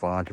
5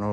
9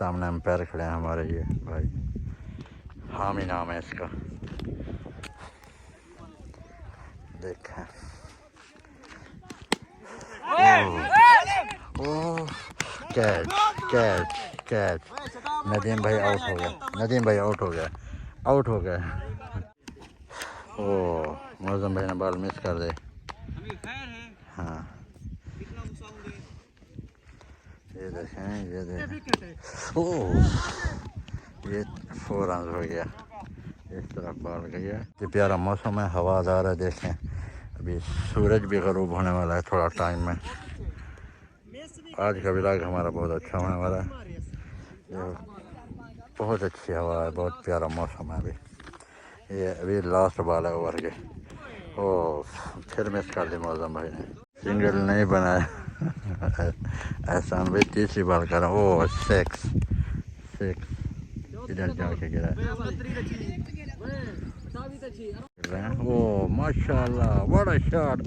सामने एम्पायर खड़े हैं हमारे ये भाई, हामी नाम है इसका, देखें। ओह कैच कैच कैच, नदीम भाई आउट हो गया, नदीम भाई आउट हो गया, आउट हो गया। ओह मौजम भाई ने बॉल मिस कर दे। हाँ ये देखें, ये देखें, ओह ये 4 रन हो गया, इस तरफ बॉल गई है। ये प्यारा मौसम है, हवादार है, देखें अभी सूरज भी ग़रूब होने वाला है थोड़ा टाइम में। आज का व्लॉग हमारा बहुत अच्छा होने वाला है, बहुत अच्छी हवा है, बहुत प्यारा मौसम है। अभी ये अभी लास्ट बॉल है ओवर के। ओह फिर मिस कर दी मौजम भाई ने, सिंगल नहीं बनाया। एहसान भाई तीसरी बॉल कर रहा, ओह 6 इधर जाके गिरा। ओह माशाल्लाह बड़ा शॉट,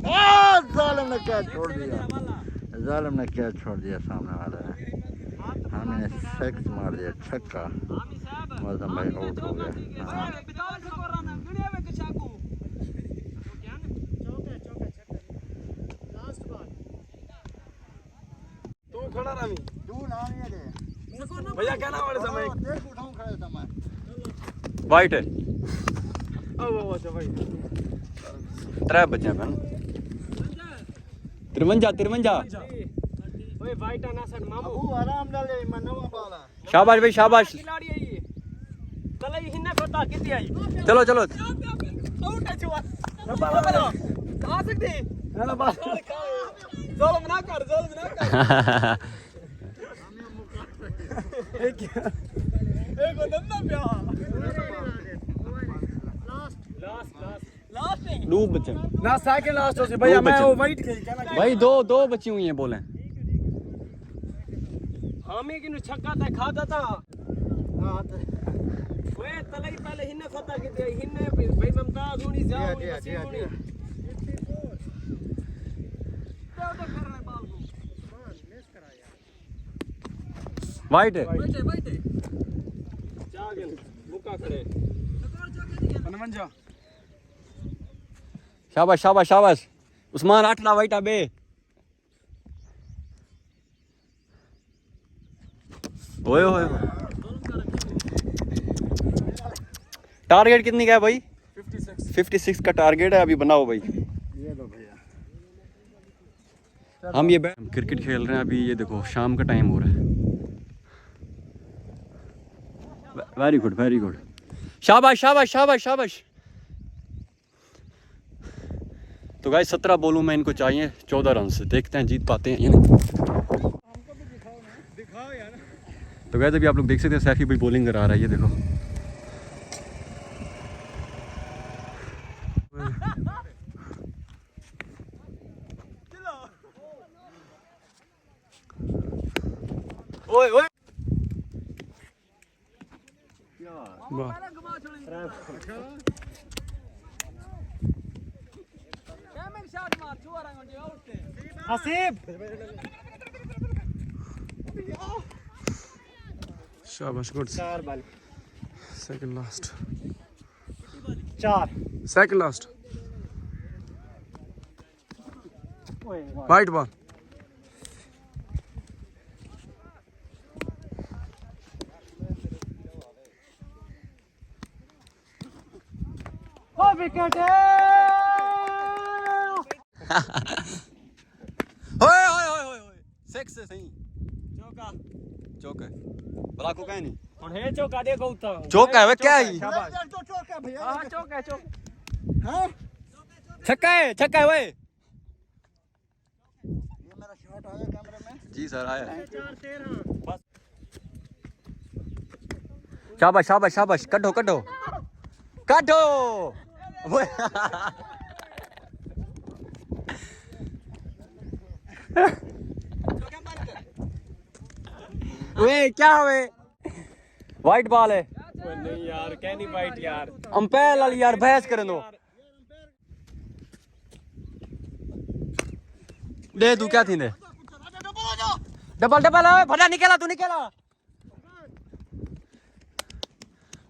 जालिम ने कैच छोड़ दिया, जालिम ने कैच छोड़ दिया सामने वाले ने, हमने 6 मार दिया, छक्का। मौजम भाई आउट हो गया। हाँ भैया क्या नाम है समय वाइट है भाई 3 बचे हैं 53 ओए वाइट आना सर मामू आराम डाले मनवा बाला शाबाश भाई शाबाश, खिलाड़ी है ये चलो ये हिन्ने फटा कितनी आई चलो चलो। आउट है छुआ कहां सकते है बस जुल्म ना कर एक नन्ना प्या लास्ट नहीं 2 बचे ना सेकंड लास्ट हो सी भैया मैं वो वाइट खेल कहना भाई, 2 बची हुई हैं बोले। हामी की नु छक्का था खाता था हां ओए तलई पहले हिन्ने फटा के दे हिन्ने भाई ममताज होनी जाओ होनी वाइट है जागल मुका खड़े 55 शाबाश शाबाश शाबाश उस्मान 8 ला वाइट आबे। ओए ओए टारगेट कितनी का है भाई? 56 का टारगेट है, अभी बनाओ भाई। ये लो भैया, हम ये क्रिकेट खेल रहे हैं अभी, ये देखो शाम का टाइम हो रहा है। वेरी गुड वेरी गुड, शाबाश शाबाश शाबाश शाबाश। तो गाइस 17 बॉलों में इनको चाहिए 14 रन से, देखते हैं जीत पाते हैं या नहीं। तो गाइस अभी आप लोग देख सकते हैं सैफी भाई बॉलिंग करा रहा है, ये देखो। ओए ओए हसीब शाबाश good, 4 ball second last, 4 second last, white ball. Wicket होए होए होए होए, 6 से सही चौका चौका भला को कहीं नहीं, और है चौका देखो उतना चौका है वे क्या है? शाबाश तो चौका भैया, हां चौका है चौका हाँ छक्का है वे। ये मेरा शॉट आया कैमरे में। जी सर आया। 4-13 बस शाबाश शाबाश शाबाश, कटो कटो कटो। वे क्या वे, वाइट बॉल है। नहीं यार कैनी वाइट यार, अंपायर लाल यार बहस करन दो, दे तू क्या थी ने डबल डबल है, फटा निकला तू निकला